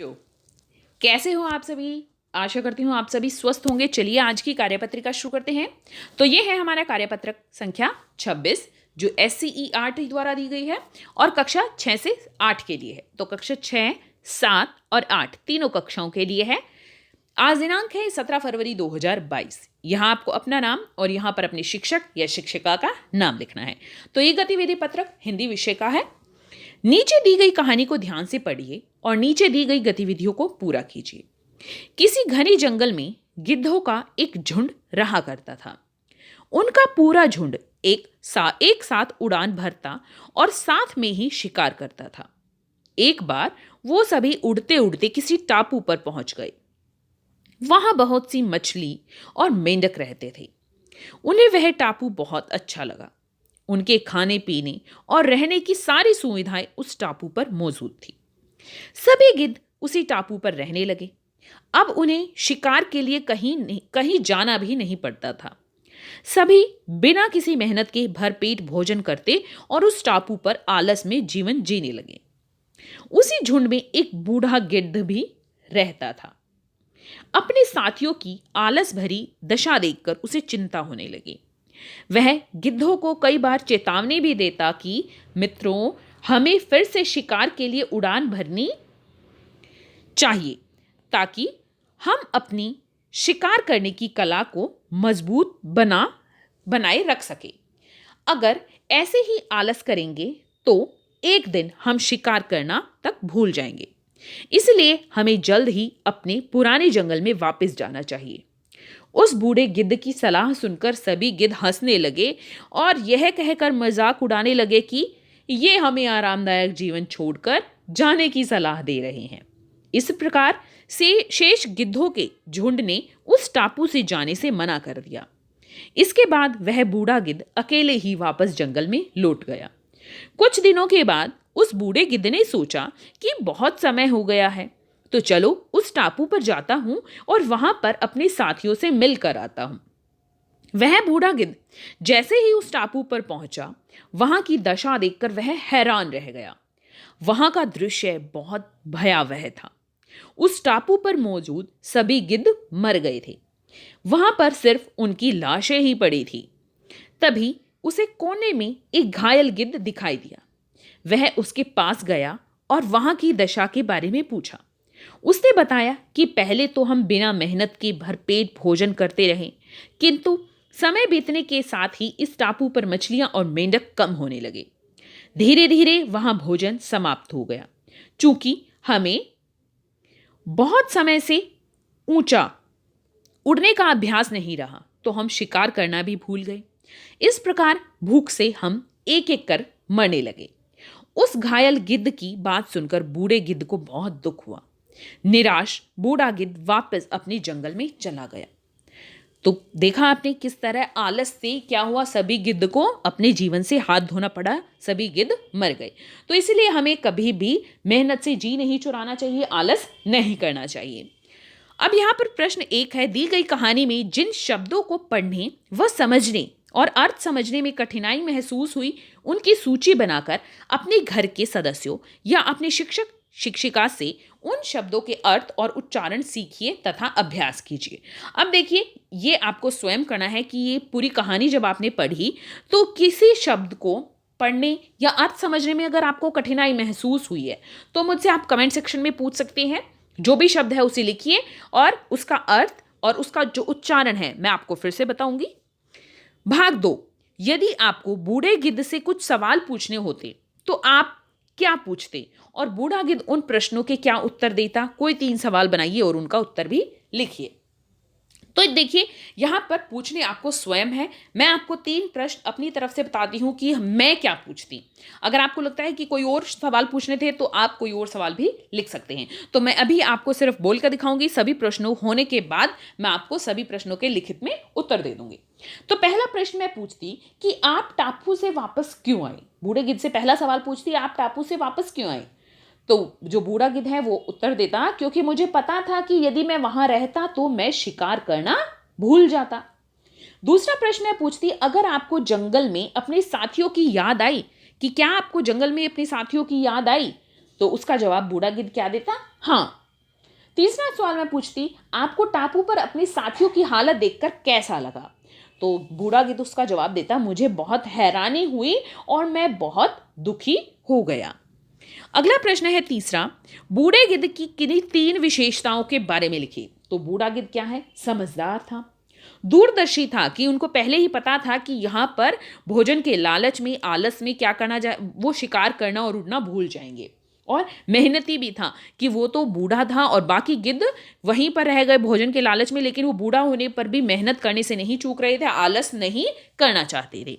हो? कैसे हो आप सभी? आशा करती हूँ आप सभी स्वस्थ होंगे। चलिए आज की कार्यपत्रिका शुरू करते हैं। तो ये है हमारा कार्यपत्रक संख्या 26 जो SCERT द्वारा दी गई है और कक्षा 6 से 8 के लिए है। तो कक्षा 6, 7 और 8 तीनों कक्षाओं के लिए है। आज दिनांक है 17 फरवरी 2022। यहाँ आपको अपना नाम और यहाँ पर अपने शिक्षक या शिक्षिका का नाम लिखना है। तो ये गतिविधि पत्रक हिंदी विषय का है। नीचे दी गई कहानी को ध्यान से पढ़िए और नीचे दी गई गतिविधियों को पूरा कीजिए। किसी घने जंगल में गिद्धों का एक झुंड रहा करता था। उनका पूरा झुंड एक साथ उड़ान भरता और साथ में ही शिकार करता था। एक बार वो सभी उड़ते उड़ते किसी टापू पर पहुंच गए। वहां बहुत सी मछली और मेंढक रहते थे। उन्हें वह टापू बहुत अच्छा लगा। उनके खाने पीने और रहने की सारी सुविधाएं उस टापू पर मौजूद थी। सभी गिद्ध उसी टापू पर रहने लगे। अब उन्हें शिकार के लिए कहीं जाना भी नहीं पड़ता था। सभी बिना किसी मेहनत के भरपेट भोजन करते और उस टापू पर आलस में जीवन जीने लगे। उसी झुंड में एक बूढ़ा गिद्ध भी रहता था। अपने साथियों की आलस भरी दशा देखकर उसे चिंता होने लगी। वह गिद्धों को कई बार चेतावनी भी देता कि मित्रों, हमें फिर से शिकार के लिए उड़ान भरनी चाहिए ताकि हम अपनी शिकार करने की कला को मजबूत बनाए रख सके। अगर ऐसे ही आलस करेंगे तो एक दिन हम शिकार करना तक भूल जाएंगे। इसलिए हमें जल्द ही अपने पुराने जंगल में वापस जाना चाहिए। उस बूढ़े गिद्ध की सलाह सुनकर सभी गिद्ध हंसने लगे और यह कहकर मजाक उड़ाने लगे कि ये हमें आरामदायक जीवन छोड़कर जाने की सलाह दे रहे हैं। इस प्रकार से शेष गिद्धों के झुंड ने उस टापू से जाने से मना कर दिया। इसके बाद वह बूढ़ा गिद्ध अकेले ही वापस जंगल में लौट गया। कुछ दिनों के बाद उस बूढ़े गिद्ध ने सोचा कि बहुत समय हो गया है, तो चलो उस टापू पर जाता हूं और वहां पर अपने साथियों से मिलकर आता हूं। वह बूढ़ा गिद्ध जैसे ही उस टापू पर पहुंचा, वहां की दशा देखकर वह हैरान रह गया। वहां का दृश्य बहुत भयावह था। उस टापू पर मौजूद सभी गिद्ध मर गए थे। वहां पर सिर्फ उनकी लाशें ही पड़ी थी। तभी उसे कोने में एक घायल गिद्ध दिखाई दिया। वह उसके पास गया और वहां की दशा के बारे में पूछा। उसने बताया कि पहले तो हम बिना मेहनत के भरपेट भोजन करते रहे, किंतु समय बीतने के साथ ही इस टापू पर मछलियां और मेंढक कम होने लगे। धीरे धीरे वहां भोजन समाप्त हो गया। चूंकि हमें बहुत समय से ऊंचा उड़ने का अभ्यास नहीं रहा, तो हम शिकार करना भी भूल गए। इस प्रकार भूख से हम एक एक कर मरने लगे। उस घायल गिद्ध की बात सुनकर बूढ़े गिद्ध को बहुत दुख हुआ। निराश बूढ़ा गिद्ध वापस अपने जंगल में चला गया। तो देखा आपने किस तरह आलस से क्या हुआ, सभी गिद्ध को अपने जीवन से हाथ धोना पड़ा, सभी गिद्ध मर गए। तो इसलिए हमें कभी भी मेहनत से जी नहीं चुराना चाहिए, आलस नहीं करना चाहिए। अब यहाँ पर प्रश्न 1 है, दी गई कहानी में जिन शब्दों को पढ़ने व समझने और अर्थ समझने में कठिनाई महसूस हुई, उनकी सूची बनाकर अपने घर के सदस्यों या अपने शिक्षक शिक्षिका से उन शब्दों के अर्थ और उच्चारण सीखिए तथा अभ्यास कीजिए। अब देखिए, ये आपको स्वयं करना है कि ये पूरी कहानी जब आपने पढ़ी तो किसी शब्द को पढ़ने या अर्थ समझने में अगर आपको कठिनाई महसूस हुई है तो मुझसे आप कमेंट सेक्शन में पूछ सकते हैं। जो भी शब्द है उसे लिखिए और उसका अर्थ और उसका जो उच्चारण है मैं आपको फिर से बताऊंगी। भाग 2, यदि आपको बूढ़े गिद्ध से कुछ सवाल पूछने होते तो आप क्या पूछते और बूढ़ा गिद्ध उन प्रश्नों के क्या उत्तर देता। कोई 3 सवाल बनाइए और उनका उत्तर भी लिखिए। तो देखिए, यहां पर पूछने आपको स्वयं है। मैं आपको 3 प्रश्न अपनी तरफ से बताती हूं कि मैं क्या पूछती। अगर आपको लगता है कि कोई और सवाल पूछने थे तो आप कोई और सवाल भी लिख सकते हैं। तो मैं अभी आपको सिर्फ बोल कर दिखाऊंगी, सभी प्रश्नों होने के बाद मैं आपको सभी प्रश्नों के लिखित में उत्तर दे दूंगी। तो पहला प्रश्न मैं पूछती कि आप टापू से वापस क्यों आए। बूढ़े गिद्ध से पहला सवाल पूछती, आप टापू से वापस क्यों आए। तो जो बूढ़ा गिद्ध है वो उत्तर देता, क्योंकि मुझे पता था कि यदि मैं वहां रहता तो मैं शिकार करना भूल जाता। दूसरा प्रश्न मैं पूछती, अगर आपको जंगल में अपने साथियों की याद आई, कि क्या आपको जंगल में अपने साथियों की याद आई, तो उसका जवाब बूढ़ा गिद्ध क्या देता, हाँ तीसरा सवाल मैं पूछती, आपको टापू पर अपने साथियों की हालत देखकर कैसा लगा? तो बूढ़ा गिद्ध उसका जवाब देता, मुझे बहुत हैरानी हुई और मैं बहुत दुखी हो गया। अगला प्रश्न है तीसरा, बूढ़े गिद्ध की किन्हीं 3 विशेषताओं के बारे में लिखिए। तो बूढ़ा गिद्ध क्या है? समझदार था, दूरदर्शी था कि उनको पहले ही पता था कि यहाँ पर भोजन के लालच में, आलस में क्या करना जाए, वो शिकार करना और उड़ना भूल जाएंगे। और मेहनती भी था कि वो तो बूढ़ा था और बाकी गिद्ध वहीं पर रह गए भोजन के लालच में, लेकिन वो बूढ़ा होने पर भी मेहनत करने से नहीं चूक रहे थे, आलस नहीं करना चाहते थे।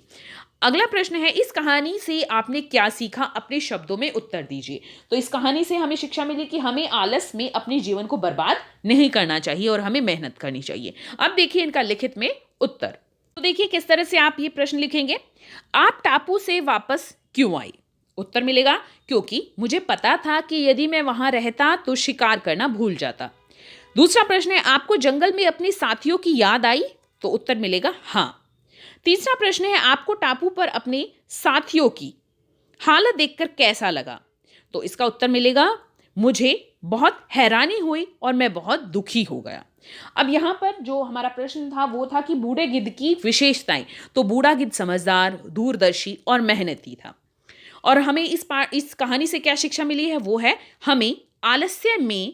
अगला प्रश्न है, इस कहानी से आपने क्या सीखा? अपने शब्दों में उत्तर दीजिए। तो इस कहानी से हमें शिक्षा मिली कि हमें आलस में अपने जीवन को बर्बाद नहीं करना चाहिए और हमें मेहनत करनी चाहिए। अब देखिए इनका लिखित में उत्तर। तो देखिए किस तरह से आप ये प्रश्न लिखेंगे। आप टापू से वापस क्यों आई? उत्तर मिलेगा, क्योंकि मुझे पता था कि यदि मैं वहां रहता तो शिकार करना भूल जाता। दूसरा प्रश्न है, आपको जंगल में अपने साथियों की याद आई? तो उत्तर मिलेगा हाँ। तीसरा प्रश्न है, आपको टापू पर अपने साथियों की हालत देखकर कैसा लगा? तो इसका उत्तर मिलेगा, मुझे बहुत हैरानी हुई और मैं बहुत दुखी हो गया। अब यहाँ पर जो हमारा प्रश्न था वो था कि बूढ़े गिद्ध की विशेषताएं। तो बूढ़ा गिद्ध समझदार, दूरदर्शी और मेहनती था। और हमें इस कहानी से क्या शिक्षा मिली है? वो है हमें आलस्य में,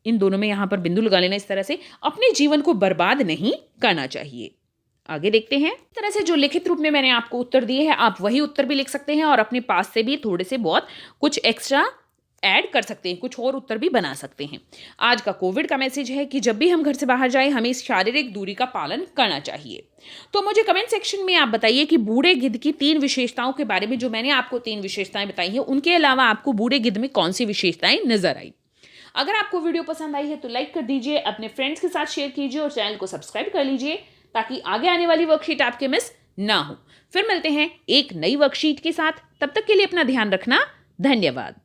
इन दोनों में यहाँ पर बिंदु लगा लेना इस तरह से, अपने जीवन को बर्बाद नहीं करना चाहिए। आगे देखते हैं। इस तरह से जो लिखित रूप में मैंने आपको उत्तर दिए हैं, आप वही उत्तर भी लिख सकते हैं और अपने पास से भी थोड़े से बहुत कुछ एक्स्ट्रा ऐड कर सकते हैं, कुछ और उत्तर भी बना सकते हैं। आज का कोविड का मैसेज है कि जब भी हम घर से बाहर जाएं, हमें शारीरिक दूरी का पालन करना चाहिए। तो मुझे कमेंट सेक्शन में आप बताइए कि बूढ़े गिद्ध की 3 विशेषताओं के बारे में, जो मैंने आपको 3 विशेषताएं बताई हैं, उनके अलावा आपको बूढ़े गिद्ध में कौन सी विशेषताएं नजर आई। अगर आपको वीडियो पसंद आई है तो लाइक कर दीजिए, अपने फ्रेंड्स के साथ शेयर कीजिए और चैनल को सब्सक्राइब कर लीजिए ताकि आगे आने वाली वर्कशीट आपके मिस ना हो। फिर मिलते हैं एक नई वर्कशीट के साथ, तब तक के लिए अपना ध्यान रखना। धन्यवाद।